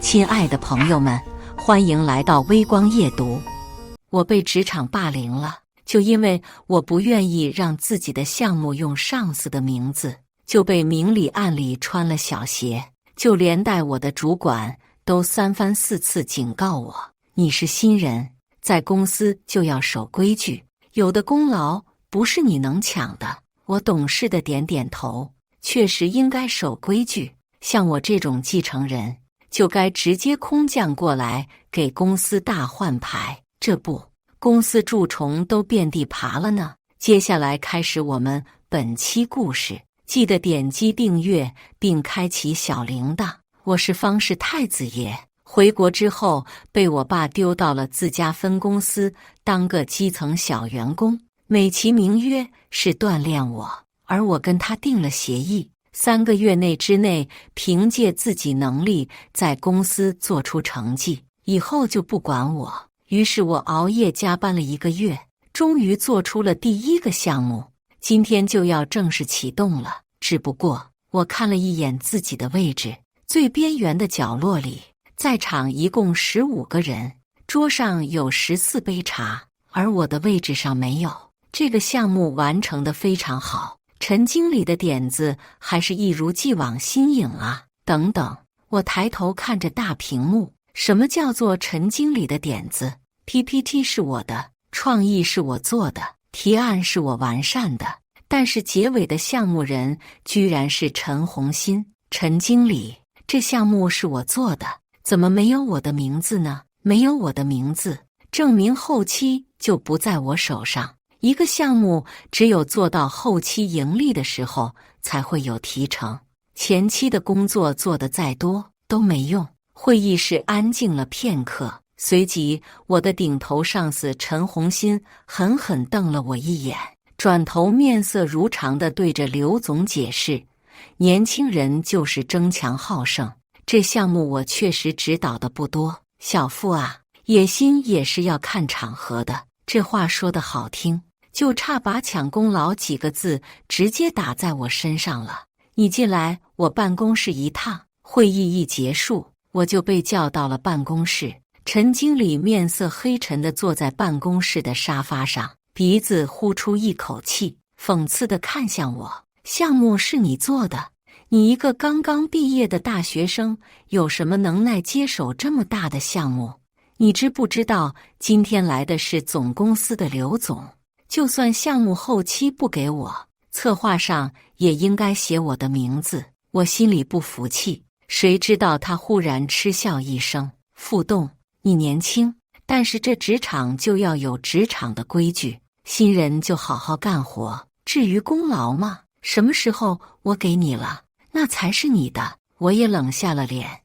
亲爱的朋友们，欢迎来到微光夜读。我被职场霸凌了，就因为我不愿意让自己的项目用上司的名字，就被明里暗里穿了小鞋，就连带我的主管都3番4次警告我：你是新人，在公司就要守规矩，有的功劳不是你能抢的。我懂事的点点头，确实应该守规矩。像我这种继承人，就该直接空降过来给公司大换牌，这不，公司蛀虫都遍地爬了呢。接下来开始我们本期故事，记得点击订阅并开启小铃铛。我是方氏太子爷，回国之后被我爸丢到了自家分公司当个基层小员工，美其名曰是锻炼我，而我跟他定了协议，3个月之内凭借自己能力在公司做出成绩，以后就不管我。于是我熬夜加班了1个月，终于做出了第1个项目，今天就要正式启动了。只不过我看了一眼自己的位置，最边缘的角落里，在场一共15个人，桌上有14杯茶，而我的位置上没有。这个项目完成得非常好，陈经理的点子还是一如既往新颖啊！等等，我抬头看着大屏幕，什么叫做陈经理的点子 ？PPT 是我的，创意是我做的，提案是我完善的，但是结尾的项目人居然是陈红新。陈经理，这项目是我做的，怎么没有我的名字呢？没有我的名字，证明后期就不在我手上。一个项目只有做到后期盈利的时候才会有提成，前期的工作做得再多都没用。会议室安静了片刻，随即我的顶头上司陈红新狠狠瞪了我一眼，转头面色如常地对着刘总解释：年轻人就是争强好胜，这项目我确实指导的不多，小傅啊，野心也是要看场合的。这话说得好听，就差把抢功劳几个字直接打在我身上了。你进来我办公室一趟，会议一结束，我就被叫到了办公室。陈经理面色黑沉地坐在办公室的沙发上，鼻子呼出一口气，讽刺地看向我：项目是你做的，你一个刚刚毕业的大学生，有什么能耐接手这么大的项目？你知不知道今天来的是总公司的刘总？就算项目后期不给我，策划上也应该写我的名字。我心里不服气，谁知道他忽然嗤笑一声：副董，你年轻，但是这职场就要有职场的规矩，新人就好好干活。至于功劳嘛，什么时候我给你了，那才是你的。我也冷下了脸，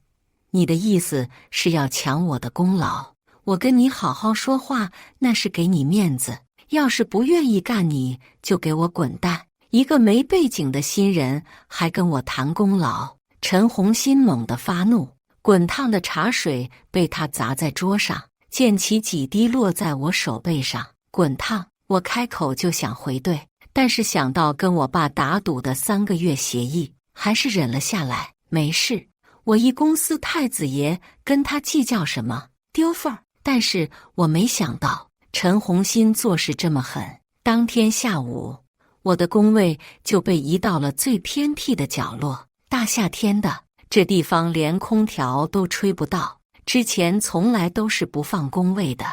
你的意思是要抢我的功劳？我跟你好好说话，那是给你面子。要是不愿意干，你就给我滚蛋！一个没背景的新人还跟我谈功劳。陈红新猛地发怒，滚烫的茶水被他砸在桌上，溅起几滴落在我手背上。滚烫！我开口就想回怼，但是想到跟我爸打赌的3个月协议，还是忍了下来。没事，我一公司太子爷，跟他计较什么？丢份儿！但是我没想到陈红新做事这么狠，当天下午，我的工位就被移到了最偏僻的角落。大夏天的，这地方连空调都吹不到，之前从来都是不放工位的。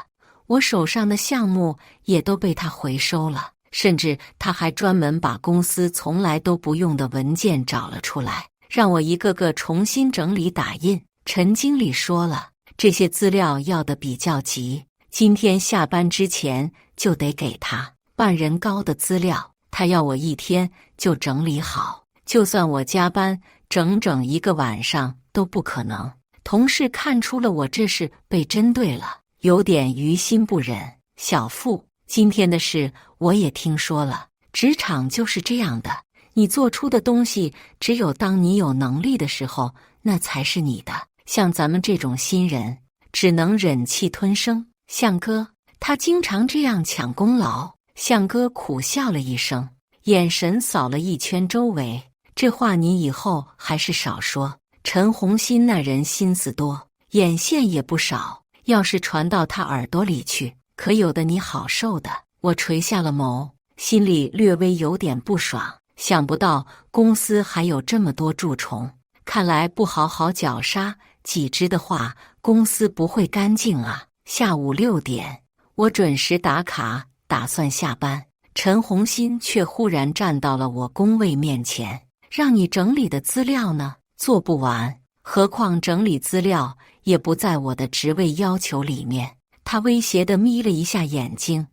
我手上的项目也都被他回收了，甚至他还专门把公司从来都不用的文件找了出来，让我一个个重新整理打印。陈经理说了，这些资料要的比较急，今天下班之前就得给他。半人高的资料，他要我1天就整理好，就算我加班整整1个晚上都不可能。同事看出了我这是被针对了，有点于心不忍。小傅，今天的事我也听说了，职场就是这样的，你做出的东西，只有当你有能力的时候，那才是你的。像咱们这种新人，只能忍气吞声。向哥，他经常这样抢功劳。向哥苦笑了一声，眼神扫了一圈周围。这话你以后还是少说。陈红新那人心思多，眼线也不少，要是传到他耳朵里去，可有的你好受的。我垂下了眸，心里略微有点不爽，想不到公司还有这么多蛀虫，看来不好好绞杀几只的话，公司不会干净啊。下午6点，我准时打卡，打算下班。陈红心却忽然站到了我工位面前，让你整理的资料呢？做不完，何况整理资料也不在我的职位要求里面。他威胁地眯了一下眼睛，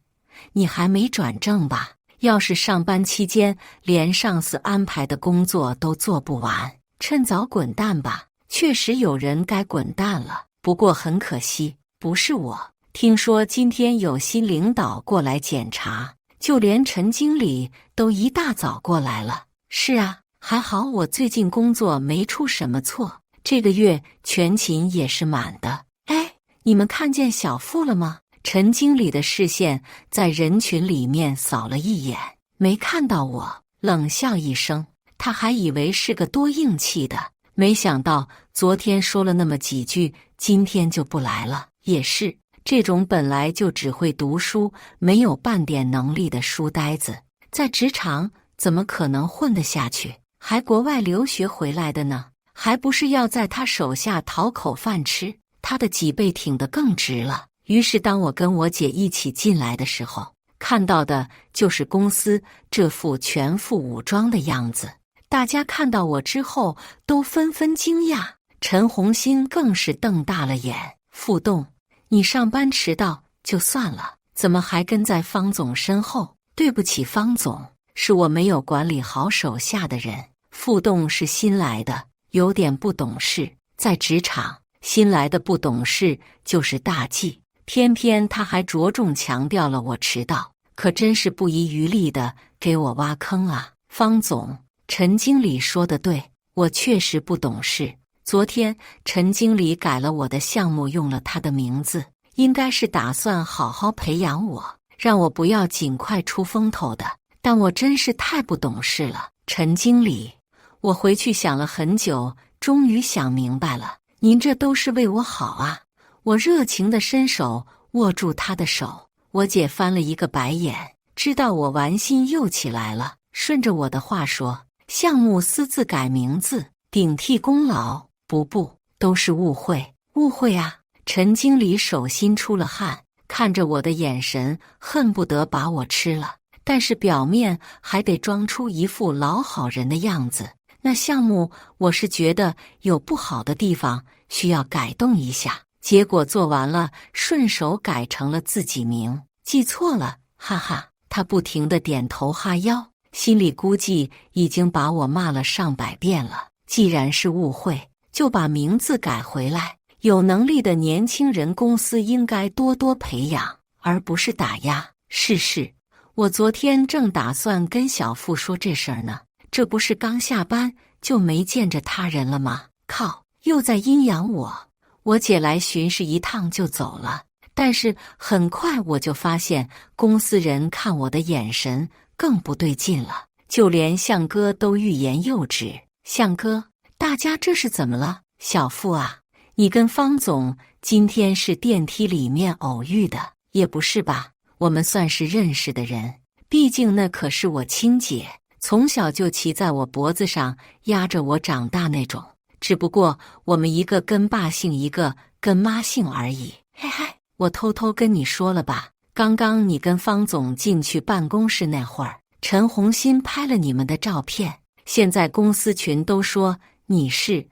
你还没转正吧？要是上班期间连上司安排的工作都做不完，趁早滚蛋吧。确实有人该滚蛋了，不过很可惜，不是我。听说今天有新领导过来检查，就连陈经理都一大早过来了。是啊，还好我最近工作没出什么错，这个月全勤也是满的。哎，你们看见小付了吗？陈经理的视线在人群里面扫了一眼，没看到我，冷笑一声。他还以为是个多硬气的，没想到昨天说了那么几句，今天就不来了。也是，这种本来就只会读书，没有半点能力的书呆子，在职场怎么可能混得下去？还国外留学回来的呢，还不是要在他手下讨口饭吃？他的脊背挺得更直了。于是当我跟我姐一起进来的时候，看到的就是公司这副全副武装的样子。大家看到我之后都纷纷惊讶，陈红心更是瞪大了眼。傅栋，你上班迟到就算了，怎么还跟在方总身后？对不起方总，是我没有管理好手下的人。傅栋是新来的，有点不懂事，在职场新来的不懂事就是大忌。偏偏他还着重强调了我迟到，可真是不遗余力的给我挖坑啊！方总，陈经理说的对，我确实不懂事。昨天陈经理改了我的项目，用了他的名字，应该是打算好好培养我，让我不要尽快出风头的。但我真是太不懂事了，陈经理，我回去想了很久，终于想明白了，您这都是为我好啊！我热情地伸手握住他的手，我姐翻了一个白眼，知道我玩心又起来了，顺着我的话说，项目私自改名字，顶替功劳，不，都是误会，误会啊！陈经理手心出了汗，看着我的眼神恨不得把我吃了，但是表面还得装出一副老好人的样子。那项目我是觉得有不好的地方，需要改动一下。结果做完了，顺手改成了自己名，记错了，哈哈。他不停地点头哈腰，心里估计已经把我骂了上百遍了。既然是误会，就把名字改回来。有能力的年轻人，公司应该多多培养，而不是打压。是，我昨天正打算跟小付说这事儿呢，这不是刚下班就没见着他人了吗？靠，又在阴阳我。我姐来巡视一趟就走了，但是很快我就发现公司人看我的眼神更不对劲了，就连向哥都欲言又止。向哥，大家这是怎么了？小付啊，你跟方总今天是电梯里面偶遇的？也不是吧，我们算是认识的人，毕竟那可是我亲姐，从小就骑在我脖子上压着我长大那种。只不过我们一个跟爸姓，一个跟妈姓而已。嘿嘿，我偷偷跟你说了吧，刚刚你跟方总进去办公室那会儿，陈红心拍了你们的照片，现在公司群都说你是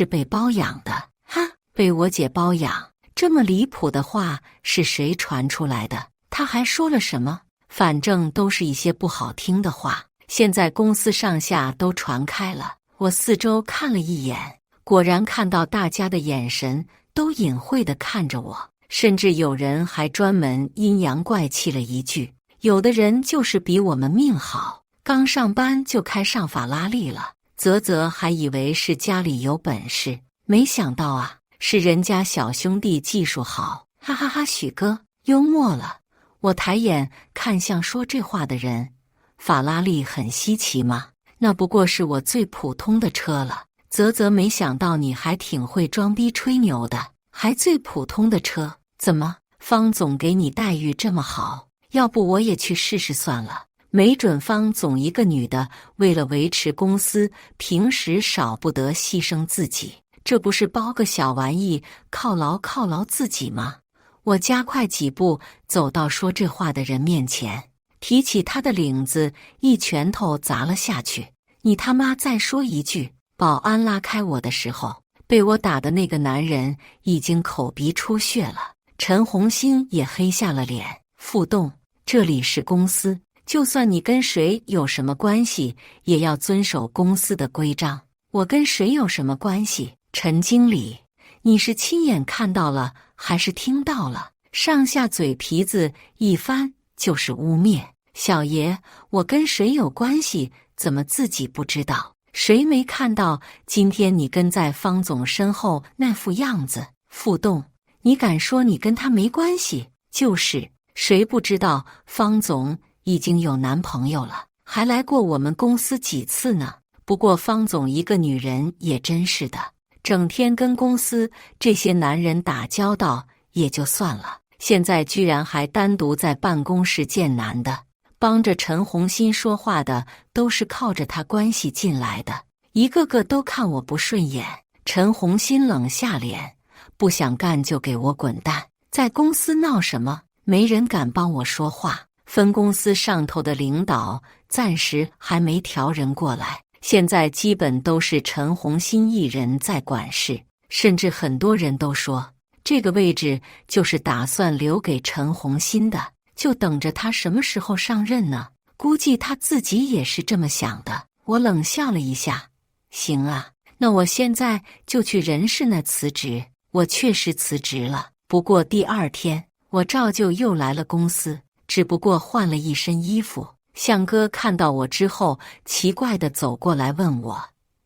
被包养的。哈，被我姐包养，这么离谱的话是谁传出来的？他还说了什么？反正都是一些不好听的话，现在公司上下都传开了。我四周看了一眼，果然看到大家的眼神都隐晦地看着我，甚至有人还专门阴阳怪气了一句，有的人就是比我们命好，刚上班就开上法拉利了。啧，还以为是家里有本事，没想到啊，是人家小兄弟技术好，哈哈哈！许哥幽默了。我抬眼看向说这话的人，法拉利很稀奇吗？那不过是我最普通的车了。啧，没想到你还挺会装逼吹牛的。还最普通的车，怎么方总给你待遇这么好？要不我也去试试算了。没准方总一个女的，为了维持公司，平时少不得牺牲自己，这不是包个小玩意犒劳自己吗？我加快几步走到说这话的人面前，提起他的领子，一拳头砸了下去。你他妈再说一句！保安拉开我的时候，被我打的那个男人已经口鼻出血了。陈红心也黑下了脸。副栋，这里是公司，就算你跟谁有什么关系，也要遵守公司的规章。我跟谁有什么关系？陈经理，你是亲眼看到了还是听到了？上下嘴皮子一翻就是污蔑。小爷，我跟谁有关系？怎么自己不知道？谁没看到今天你跟在方总身后那副样子？副栋，你敢说你跟他没关系？就是，谁不知道方总已经有男朋友了，还来过我们公司几次呢？不过方总一个女人也真是的，整天跟公司这些男人打交道也就算了，现在居然还单独在办公室见男的。帮着陈红心说话的都是靠着他关系进来的，一个个都看我不顺眼。陈红心冷下脸，不想干就给我滚蛋！在公司闹什么？没人敢帮我说话。分公司上头的领导暂时还没调人过来，现在基本都是陈红心一人在管事，甚至很多人都说这个位置就是打算留给陈红心的。就等着他什么时候上任呢？估计他自己也是这么想的。我冷笑了一下，行啊，那我现在就去人事那辞职。我确实辞职了，不过第二天我照旧又来了公司，只不过换了一身衣服。向哥看到我之后，奇怪地走过来问我：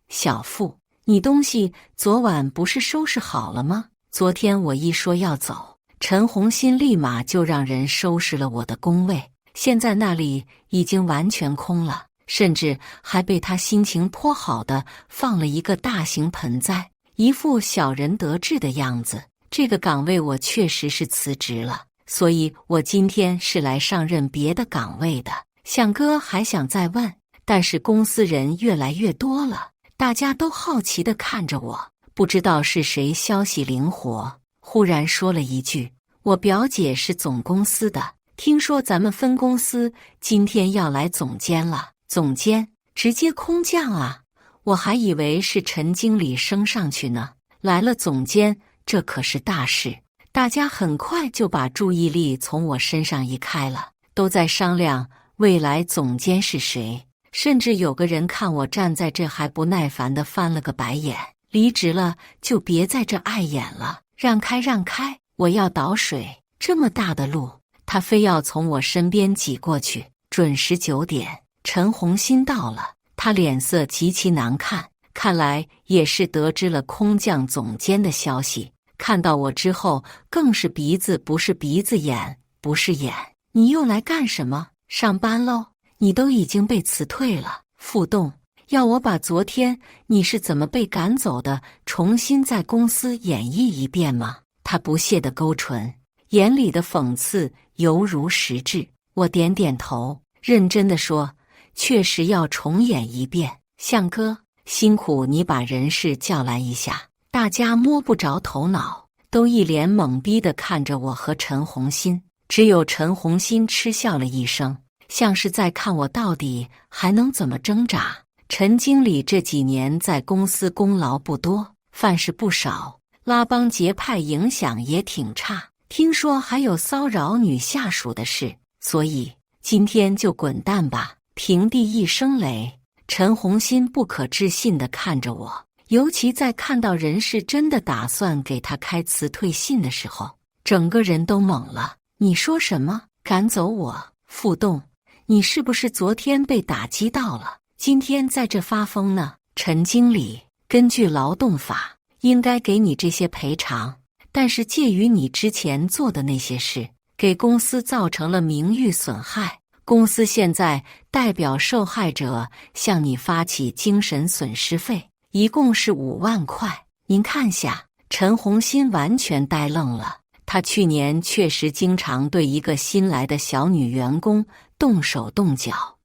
小付，你东西昨晚不是收拾好了吗？昨天我一说要走，陈红心立马就让人收拾了我的工位，现在那里已经完全空了，甚至还被他心情颇好的放了一个大型盆栽，一副小人得志的样子。这个岗位我确实是辞职了，所以我今天是来上任别的岗位的。向哥还想再问，但是公司人越来越多了，大家都好奇地看着我，不知道是谁消息灵活，忽然说了一句：我表姐是总公司的，听说咱们分公司今天要来总监了。总监直接空降啊，我还以为是陈经理升上去呢，来了总监，这可是大事。大家很快就把注意力从我身上移开了，都在商量未来总监是谁，甚至有个人看我站在这还不耐烦地翻了个白眼，离职了就别在这碍眼了，让开让开，我要倒水。这么大的路，他非要从我身边挤过去。准时9点，陈红心到了，他脸色极其难看，看来也是得知了空降总监的消息。看到我之后，更是鼻子不是鼻子，眼不是眼。你又来干什么？上班喽？你都已经被辞退了。副栋，要我把昨天你是怎么被赶走的重新在公司演绎一遍吗？他不屑地勾唇，眼里的讽刺犹如实质。我点点头，认真地说，确实要重演一遍。向哥，辛苦你把人事叫来一下。大家摸不着头脑，都一脸懵逼地看着我和陈红心，只有陈红心嗤笑了一声，像是在看我到底还能怎么挣扎。陈经理这几年在公司功劳不多，犯事不少，拉帮结派影响也挺差，听说还有骚扰女下属的事，所以今天就滚蛋吧。平地一声雷，陈红心不可置信地看着我，尤其在看到人事真的打算给他开辞退信的时候，整个人都懵了。你说什么？赶走我？副栋，你是不是昨天被打击到了，今天在这发疯呢？陈经理，根据劳动法应该给你这些赔偿，但是介于你之前做的那些事，给公司造成了名誉损害，公司现在代表受害者向你发起精神损失费，一共是5万块，您看下。陈红心完全呆愣了。他去年确实经常对一个新来的小女员工动手动脚，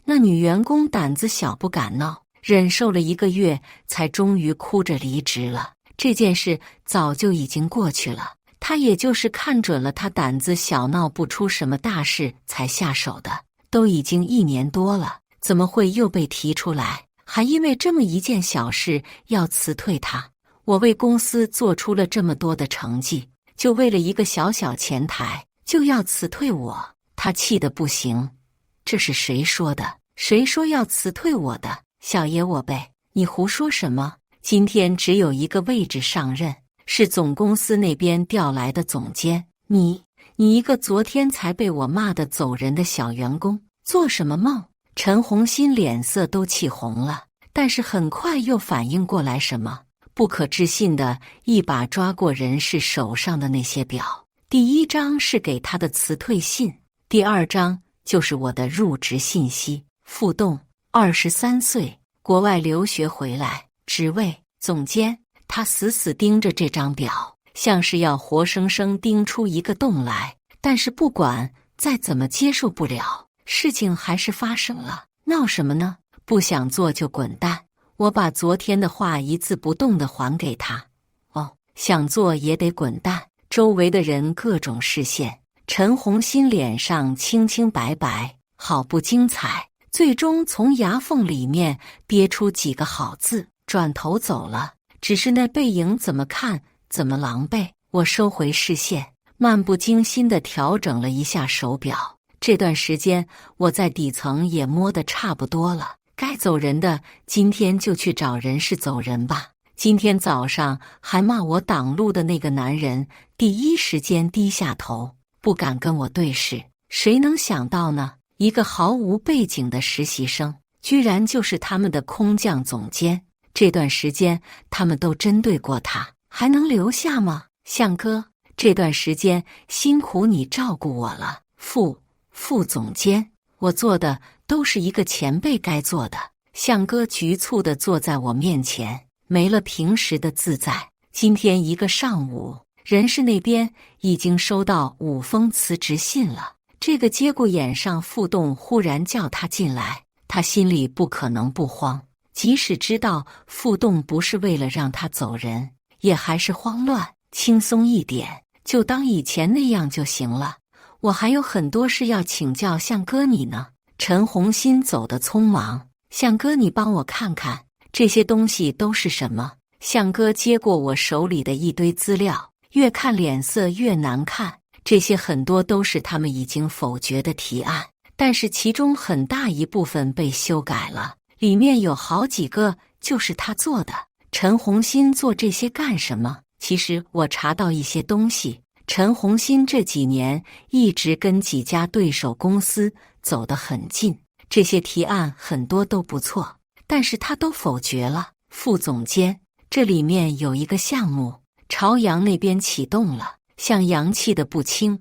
那女员工胆子小不敢闹，忍受了1个月，才终于哭着离职了。这件事早就已经过去了，他也就是看准了他胆子小，闹不出什么大事才下手的。都已经1年多了，怎么会又被提出来，还因为这么一件小事要辞退他？我为公司做出了这么多的成绩，就为了一个小小前台就要辞退我？他气得不行。这是谁说的？谁说要辞退我的？小爷我呗，你胡说什么？今天只有一个位置上任，是总公司那边调来的总监。你一个昨天才被我骂得走人的小员工，做什么梦？陈红心脸色都气红了，但是很快又反应过来什么，不可置信的一把抓过人事手上的那些表。第1张是给他的辞退信，第2张就是我的入职信息。傅栋，23岁，国外留学回来，职位总监。他死死盯着这张表，像是要活生生盯出一个洞来。但是不管再怎么接受不了，事情还是发生了。闹什么呢？不想做就滚蛋。我把昨天的话一字不动地还给他。哦，想做也得滚蛋。周围的人各种视线，陈红心脸上清清白白，好不精彩。最终从牙缝里面憋出几个好字，转头走了。只是那背影怎么看怎么狼狈。我收回视线，漫不经心地调整了一下手表。这段时间我在底层也摸得差不多了，该走人的今天就去找人事走人吧。今天早上还骂我挡路的那个男人，第一时间低下头，不敢跟我对视。谁能想到呢？一个毫无背景的实习生，居然就是他们的空降总监。这段时间他们都针对过他，还能留下吗？向哥，这段时间辛苦你照顾我了。副总监，我做的都是一个前辈该做的。向哥局促地坐在我面前，没了平时的自在。今天一个上午，人事那边已经收到5封辞职信了。这个节骨眼上，傅栋忽然叫他进来，他心里不可能不慌。即使知道傅栋不是为了让他走人，也还是慌乱。轻松一点，就当以前那样就行了。我还有很多事要请教向哥你呢。陈红心走得匆忙，向哥你帮我看看这些东西都是什么。向哥接过我手里的一堆资料，越看脸色越难看。这些很多都是他们已经否决的提案，但是其中很大一部分被修改了，里面有好几个就是他做的。陈红心做这些干什么？其实我查到一些东西，陈红心这几年一直跟几家对手公司走得很近，这些提案很多都不错，但是他都否决了。副总监，这里面有一个项目，朝阳那边启动了，像洋气的不轻，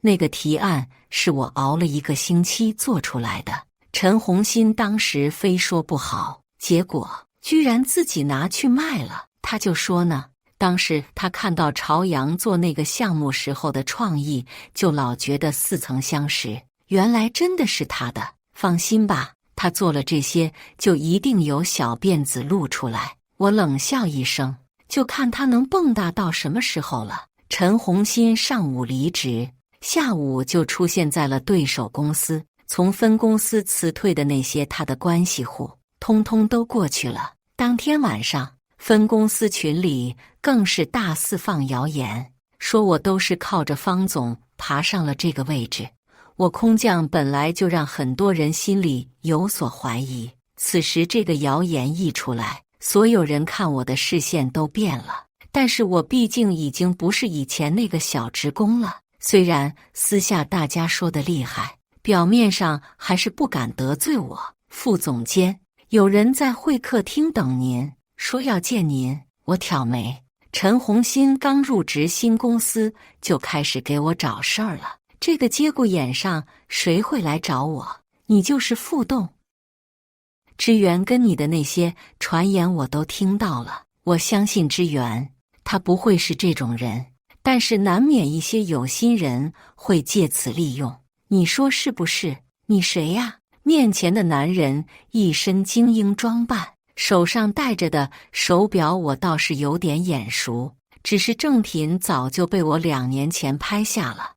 那个提案是我熬了1个星期做出来的。陈红心当时非说不好，结果居然自己拿去卖了。他就说呢，当时他看到朝阳做那个项目时候的创意，就老觉得似曾相识，原来真的是他的。放心吧，他做了这些就一定有小辫子露出来。我冷笑一声，就看他能蹦跶到什么时候了。陈红心上午离职，下午就出现在了对手公司，从分公司辞退的那些他的关系户，通通都过去了。当天晚上，分公司群里更是大肆放谣言，说我都是靠着方总爬上了这个位置。我空降本来就让很多人心里有所怀疑，此时这个谣言一出来，所有人看我的视线都变了。但是我毕竟已经不是以前那个小职工了，虽然私下大家说的厉害，表面上还是不敢得罪我。副总监，有人在会客厅等您，说要见您。我挑眉，陈红心刚入职新公司就开始给我找事儿了，这个节骨眼上谁会来找我？你就是傅栋。支援跟你的那些传言我都听到了，我相信支援他不会是这种人，但是难免一些有心人会借此利用。你说是不是？你谁呀？面前的男人一身精英装扮，手上戴着的手表我倒是有点眼熟，只是正品早就被我2年前拍下了。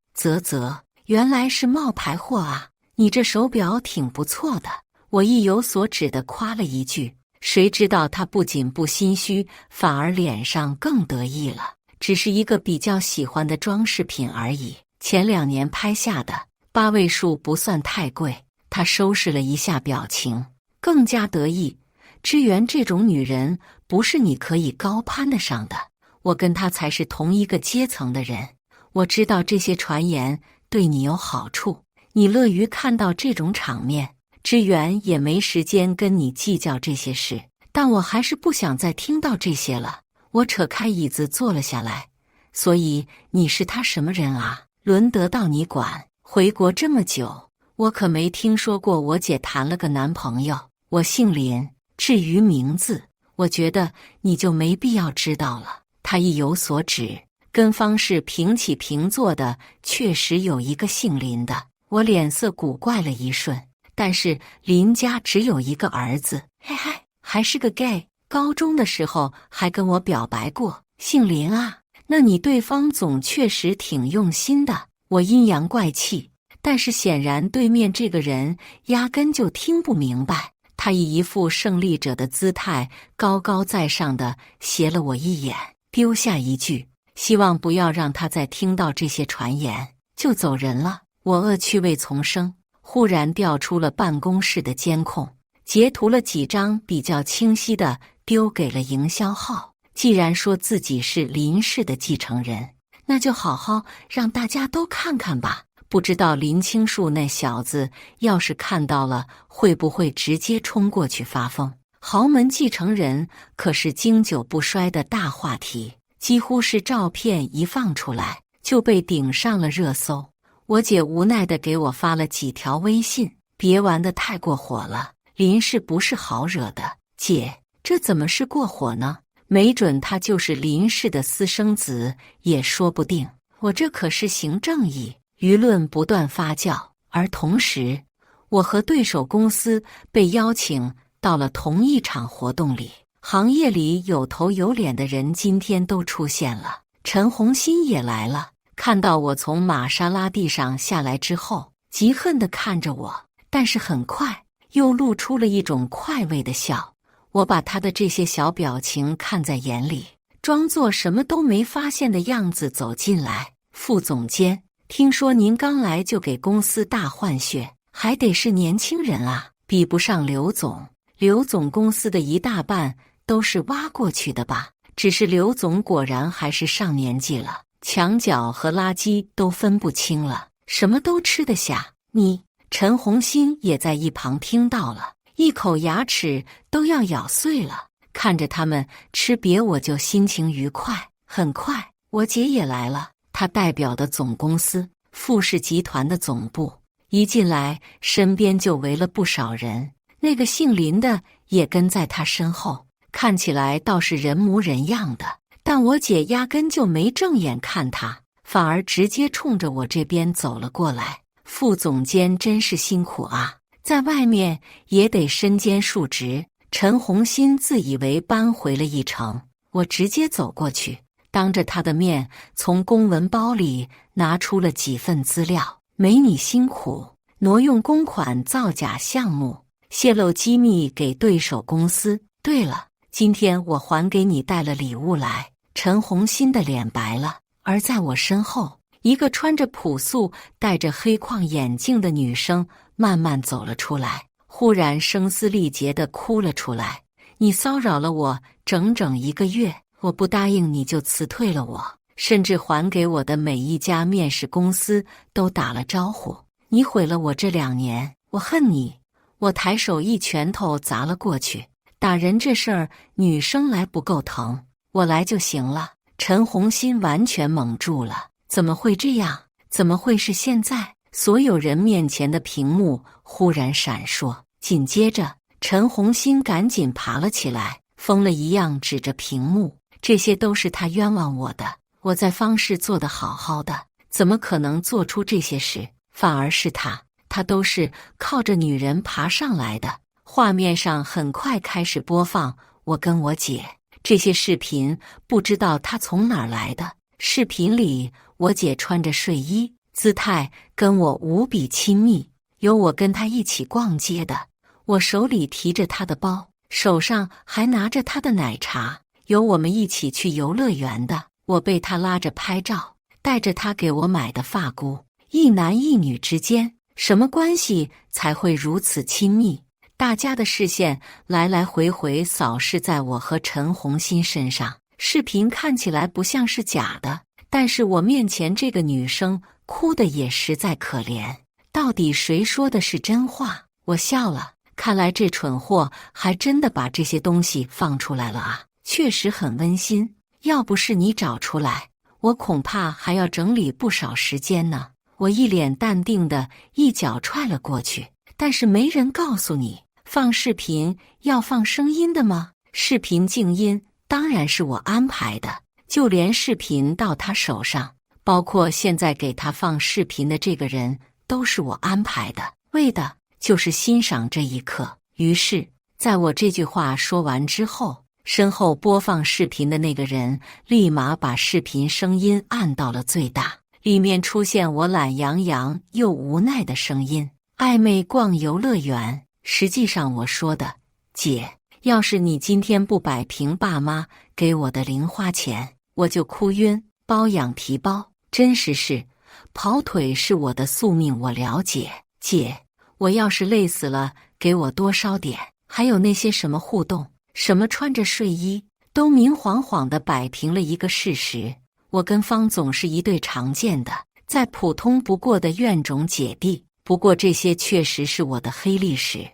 原来是冒牌货啊！你这手表挺不错的。我意有所指地夸了一句，谁知道他不仅不心虚，反而脸上更得意了。只是一个比较喜欢的装饰品而已，前2年拍下的，8位数不算太贵。他收拾了一下表情，更加得意。支援这种女人不是你可以高攀得上的，我跟她才是同一个阶层的人。我知道这些传言对你有好处，你乐于看到这种场面，支援也没时间跟你计较这些事，但我还是不想再听到这些了。我扯开椅子坐了下来。所以你是他什么人啊？轮得到你管？回国这么久，我可没听说过我姐谈了个男朋友。我姓林，至于名字，我觉得你就没必要知道了。他意有所指，跟方氏平起平坐的确实有一个姓林的。我脸色古怪了一瞬，但是林家只有一个儿子，嘿嘿，还是个 gay， 高中的时候还跟我表白过。姓林啊，那你对方总确实挺用心的。我阴阳怪气，但是显然对面这个人压根就听不明白。他以一副胜利者的姿态，高高在上的斜了我一眼，丢下一句希望不要让他再听到这些传言，就走人了。我恶趣味丛生，忽然调出了办公室的监控，截图了几张比较清晰的，丢给了营销号。既然说自己是林氏的继承人，那就好好让大家都看看吧。不知道林青树那小子要是看到了，会不会直接冲过去发疯？豪门继承人可是经久不衰的大话题，几乎是照片一放出来就被顶上了热搜。我姐无奈地给我发了几条微信，别玩得太过火了，林氏不是好惹的。姐，这怎么是过火呢？没准他就是林氏的私生子也说不定。我这可是行正义。舆论不断发酵，而同时我和对手公司被邀请到了同一场活动里。行业里有头有脸的人今天都出现了，陈红心也来了。看到我从玛莎拉蒂上下来之后，极恨地看着我，但是很快又露出了一种快慰的笑。我把他的这些小表情看在眼里，装作什么都没发现的样子走进来。副总监，听说您刚来就给公司大换血，还得是年轻人啊，比不上刘总。刘总公司的一大半都是挖过去的吧？只是刘总果然还是上年纪了，墙角和垃圾都分不清了，什么都吃得下。你，陈红心也在一旁听到了，一口牙齿都要咬碎了。看着他们吃瘪，我就心情愉快。很快，我姐也来了。他代表的总公司富氏集团的总部，一进来身边就围了不少人，那个姓林的也跟在他身后，看起来倒是人模人样的，但我姐压根就没正眼看他，反而直接冲着我这边走了过来。副总监真是辛苦啊，在外面也得身兼数职。陈红心自以为扳回了一城，我直接走过去，当着他的面从公文包里拿出了几份资料。没你辛苦，挪用公款造假项目，泄露机密给对手公司。对了，今天我还给你带了礼物来。陈红心的脸白了，而在我身后，一个穿着朴素戴着黑框眼镜的女生慢慢走了出来，忽然声嘶力竭地哭了出来。你骚扰了我整整1个月，我不答应你就辞退了我，甚至还给我的每一家面试公司都打了招呼。你毁了我这2年，我恨你！我抬手一拳头砸了过去。打人这事儿，女生来不够疼，我来就行了。陈红心完全懵住了，怎么会这样？怎么会是现在？所有人面前的屏幕忽然闪烁，紧接着陈红心赶紧爬了起来，疯了一样指着屏幕。这些都是他冤枉我的。我在方氏做得好好的，怎么可能做出这些事？反而是他都是靠着女人爬上来的。画面上很快开始播放我跟我姐这些视频，不知道他从哪儿来的。视频里我姐穿着睡衣，姿态跟我无比亲密，有我跟她一起逛街的，我手里提着她的包，手上还拿着她的奶茶，有我们一起去游乐园的，我被她拉着拍照，带着她给我买的发箍。一男一女之间什么关系才会如此亲密？大家的视线来来回回扫视在我和陈红心身上，视频看起来不像是假的，但是我面前这个女生哭得也实在可怜。到底谁说的是真话？我笑了，看来这蠢货还真的把这些东西放出来了啊，确实很温馨。要不是你找出来，我恐怕还要整理不少时间呢。我一脸淡定的一脚踹了过去。但是没人告诉你，放视频要放声音的吗？视频静音当然是我安排的，就连视频到他手上，包括现在给他放视频的这个人，都是我安排的，为的就是欣赏这一刻。于是，在我这句话说完之后，身后播放视频的那个人立马把视频声音按到了最大，里面出现我懒洋洋又无奈的声音。暧昧逛游乐园，实际上我说的，姐，要是你今天不摆平爸妈给我的零花钱，我就哭晕，包养提包。真实是，跑腿是我的宿命，我了解。姐，我要是累死了，给我多烧点。还有那些什么互动，什么穿着睡衣，都明晃晃地摆平了一个事实，我跟方总是一对常见的，再普通不过的怨种姐弟。不过这些确实是我的黑历史。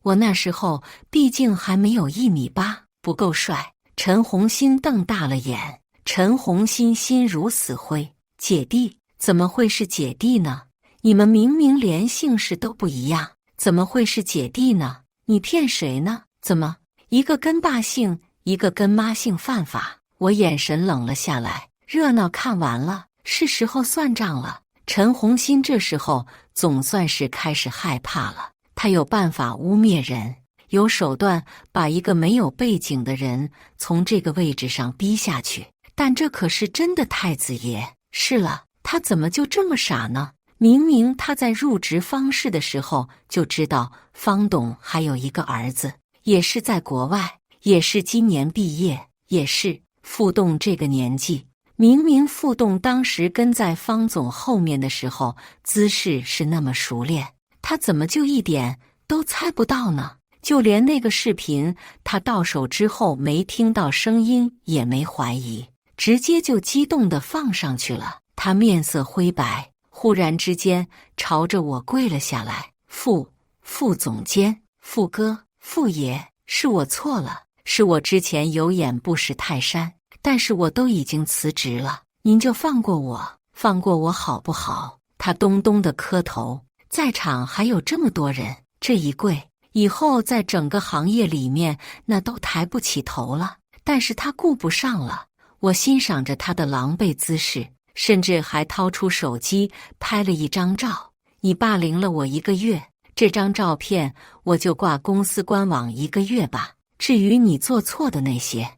我那时候毕竟还没有1.8米，不够帅。陈红心瞪大了眼，陈红心心如死灰。姐弟？怎么会是姐弟呢？你们明明连姓氏都不一样，怎么会是姐弟呢？你骗谁呢？怎么一个跟爸姓，一个跟妈姓犯法？我眼神冷了下来。热闹看完了，是时候算账了。陈红心这时候总算是开始害怕了，他有办法污蔑人，有手段把一个没有背景的人从这个位置上逼下去，但这可是真的太子爷。是了，他怎么就这么傻呢？明明他在入职方氏的时候就知道方董还有一个儿子，也是在国外，也是今年毕业，也是傅栋这个年纪。明明傅栋当时跟在方总后面的时候，姿势是那么熟练，他怎么就一点都猜不到呢？就连那个视频，他到手之后没听到声音也没怀疑，直接就激动地放上去了。他面色灰白，忽然之间朝着我跪了下来。副总监，傅哥，傅爷，是我错了，是我之前有眼不识泰山。但是我都已经辞职了，您就放过我好不好？他咚咚的磕头，在场还有这么多人，这一跪，以后在整个行业里面那都抬不起头了。但是他顾不上了，我欣赏着他的狼狈姿势，甚至还掏出手机拍了一张照。你霸凌了我1个月，这张照片我就挂公司官网1个月吧。至于你做错的那些，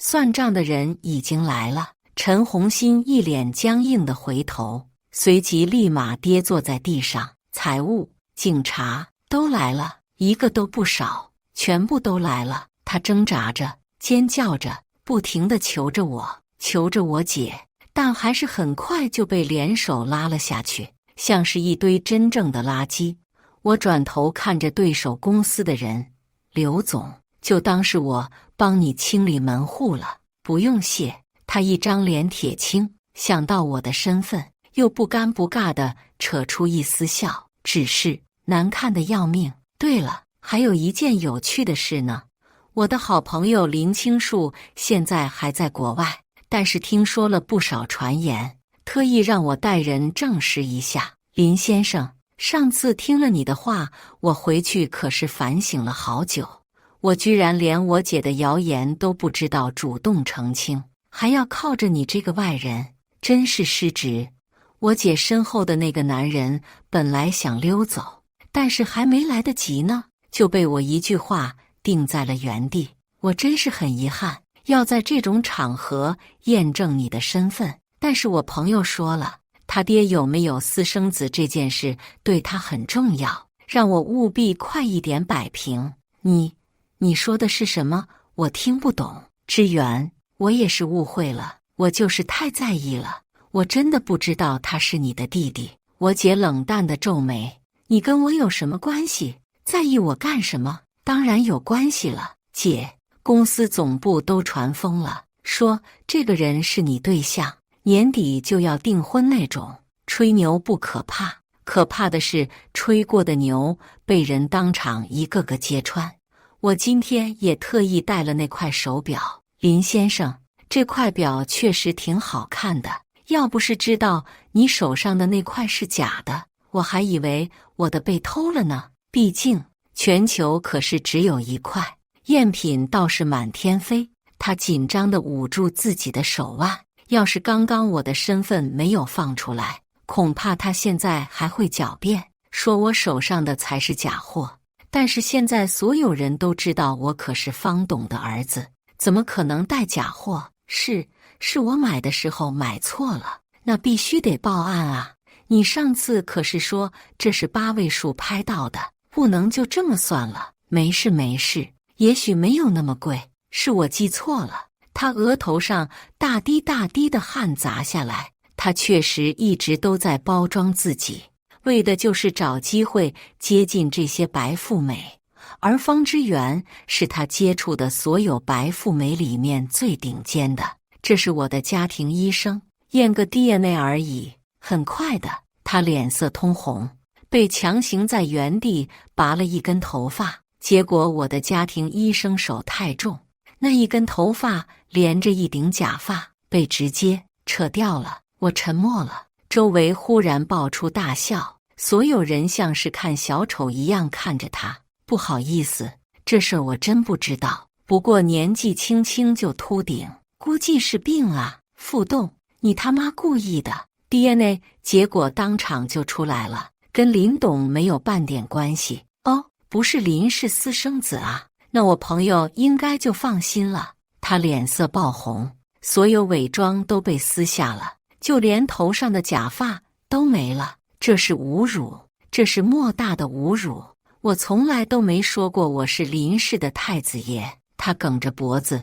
算账的人已经来了。陈红心一脸僵硬的回头，随即立马跌坐在地上。财务、警察都来了，一个都不少，全部都来了。他挣扎着，尖叫着，不停地求着我姐，但还是很快就被联手拉了下去，像是一堆真正的垃圾。我转头看着对手公司的人，刘总，就当是我帮你清理门户了，不用谢。他一张脸铁青，想到我的身份，又不尴不尬地扯出一丝笑，只是难看得要命。对了，还有一件有趣的事呢，我的好朋友林青树现在还在国外，但是听说了不少传言，特意让我带人证实一下。林先生，上次听了你的话，我回去可是反省了好久。我居然连我姐的谣言都不知道主动澄清，还要靠着你这个外人，真是失职。我姐身后的那个男人本来想溜走，但是还没来得及呢，就被我一句话定在了原地。我真是很遗憾，要在这种场合验证你的身份，但是我朋友说了，他爹有没有私生子这件事对他很重要，让我务必快一点摆平。你说的是什么？我听不懂。支援，我也是误会了，我就是太在意了，我真的不知道他是你的弟弟。我姐冷淡地皱眉，你跟我有什么关系？在意我干什么？当然有关系了，姐，公司总部都传疯了，说这个人是你对象，年底就要订婚那种。吹牛不可怕，可怕的是吹过的牛被人当场一个个揭穿。我今天也特意带了那块手表，林先生，这块表确实挺好看的，要不是知道你手上的那块是假的，我还以为我的被偷了呢。毕竟全球可是只有一块，赝品倒是满天飞。他紧张地捂住自己的手腕，要是刚刚我的身份没有放出来，恐怕他现在还会狡辩，说我手上的才是假货。但是现在所有人都知道我可是方董的儿子，怎么可能带假货？是我买的时候买错了，那必须得报案啊！你上次可是说这是8位数拍到的，不能就这么算了。没事，也许没有那么贵，是我记错了。他额头上大滴大滴的汗砸下来，他确实一直都在包装自己，为的就是找机会接近这些白富美，而方之源是他接触的所有白富美里面最顶尖的。这是我的家庭医生，验个 DNA 而已，很快的。他脸色通红，被强行在原地拔了一根头发，结果我的家庭医生手太重，那一根头发连着一顶假发被直接扯掉了。我沉默了，周围忽然爆出大笑，所有人像是看小丑一样看着他。不好意思，这事儿我真不知道，不过年纪轻轻就秃顶，估计是病啊。副董，你他妈故意的。DNA 结果当场就出来了，跟林董没有半点关系。哦，不是林氏私生子啊，那我朋友应该就放心了。他脸色爆红，所有伪装都被撕下了，就连头上的假发都没了。这是侮辱，这是莫大的侮辱。我从来都没说过我是林氏的太子爷。他梗着脖子，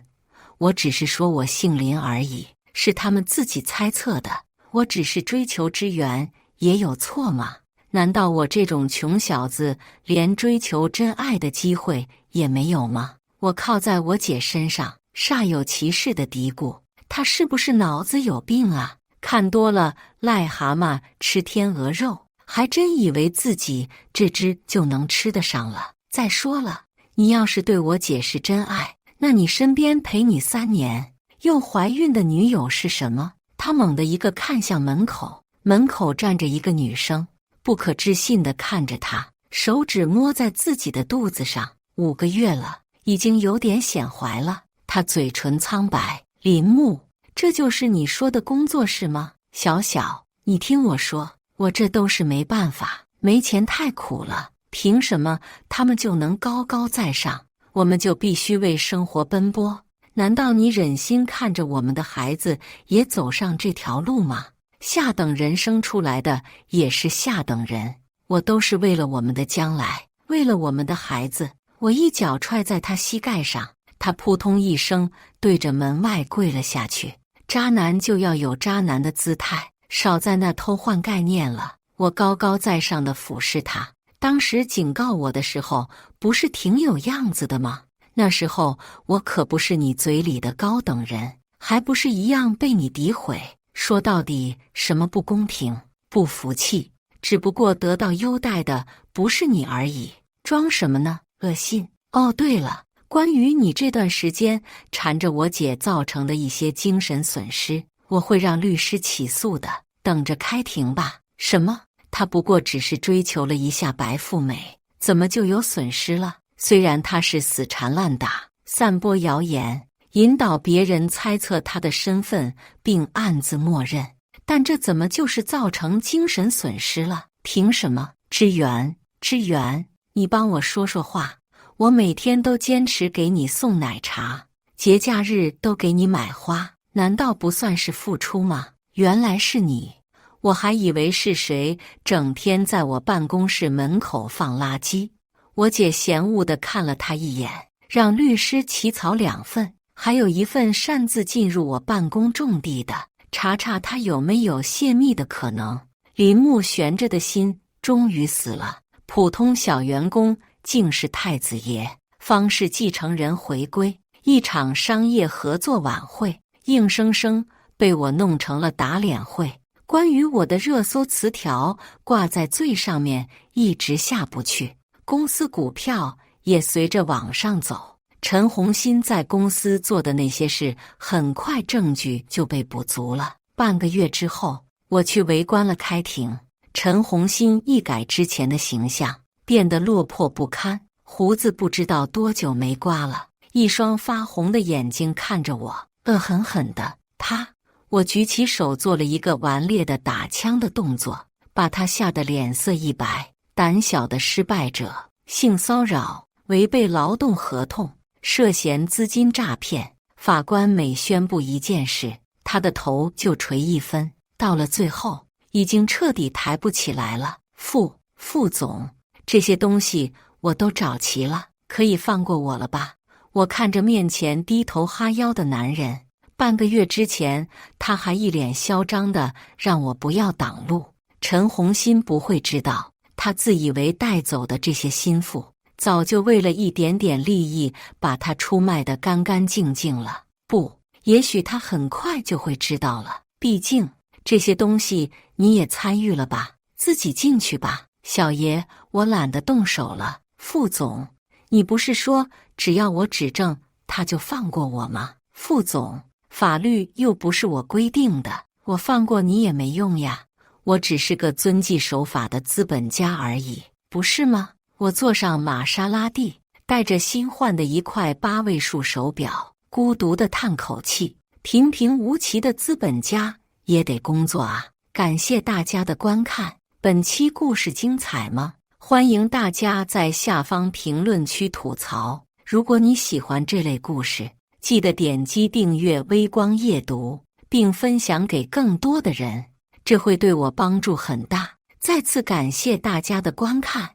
我只是说我姓林而已，是他们自己猜测的。我只是追求之缘，也有错吗？难道我这种穷小子连追求真爱的机会也没有吗？我靠在我姐身上，煞有其事地嘀咕，她是不是脑子有病啊？看多了癞蛤蟆吃天鹅肉，还真以为自己这只就能吃得上了。再说了，你要是对我姐是真爱，那你身边陪你3年又怀孕的女友是什么？他猛地一个看向门口，门口站着一个女生，不可置信地看着他，手指摸在自己的肚子上，5个月了，已经有点显怀了。他嘴唇苍白，林木，这就是你说的工作是吗？小小，你听我说，我这都是没办法，没钱太苦了，凭什么他们就能高高在上，我们就必须为生活奔波？难道你忍心看着我们的孩子也走上这条路吗？下等人生出来的也是下等人，我都是为了我们的将来，为了我们的孩子。我一脚踹在他膝盖上，他扑通一声对着门外跪了下去。渣男就要有渣男的姿态，少在那偷换概念了。我高高在上的俯视他，当时警告我的时候不是挺有样子的吗？那时候我可不是你嘴里的高等人，还不是一样被你诋毁。说到底，什么不公平、不服气，只不过得到优待的不是你而已。装什么呢？恶心！哦，对了，关于你这段时间缠着我姐造成的一些精神损失，我会让律师起诉的，等着开庭吧。什么？他不过只是追求了一下白富美，怎么就有损失了？虽然他是死缠烂打，散播谣言，引导别人猜测他的身份，并暗自默认，但这怎么就是造成精神损失了？凭什么？支援，你帮我说说话。我每天都坚持给你送奶茶，节假日都给你买花，难道不算是付出吗？原来是你，我还以为是谁整天在我办公室门口放垃圾。我姐嫌恶地看了他一眼，让律师起草2份，还有1份擅自进入我办公种地的，查查他有没有泄密的可能。林木悬着的心终于死了，普通小员工竟是太子爷，方氏继承人回归，一场商业合作晚会硬生生被我弄成了打脸会。关于我的热搜词条挂在最上面，一直下不去，公司股票也随着往上走。陈红鑫在公司做的那些事，很快证据就被补足了。半个月之后，我去围观了开庭。陈红鑫一改之前的形象，变得落魄不堪，胡子不知道多久没刮了，一双发红的眼睛看着我，恶狠狠的。我举起手做了一个顽劣的打枪的动作，把他吓得脸色一白。胆小的失败者，性骚扰，违背劳动合同，涉嫌资金诈骗。法官每宣布一件事，他的头就垂1分，到了最后已经彻底抬不起来了。副总，这些东西我都找齐了，可以放过我了吧？我看着面前低头哈腰的男人，半个月之前他还一脸嚣张的让我不要挡路。陈红鑫不会知道，他自以为带走的这些心腹，早就为了一点点利益把他出卖得干干净净了。也许他很快就会知道了，毕竟这些东西你也参与了吧？自己进去吧。小爷，我懒得动手了。副总，你不是说只要我指证他就放过我吗？副总，法律又不是我规定的，我放过你也没用呀。我只是个遵纪守法的资本家而已，不是吗？我坐上玛莎拉蒂，带着新换的一块8位数手表，孤独地叹口气。平平无奇的资本家也得工作啊！感谢大家的观看，本期故事精彩吗？欢迎大家在下方评论区吐槽。如果你喜欢这类故事，记得点击订阅微光夜读，并分享给更多的人，这会对我帮助很大。再次感谢大家的观看。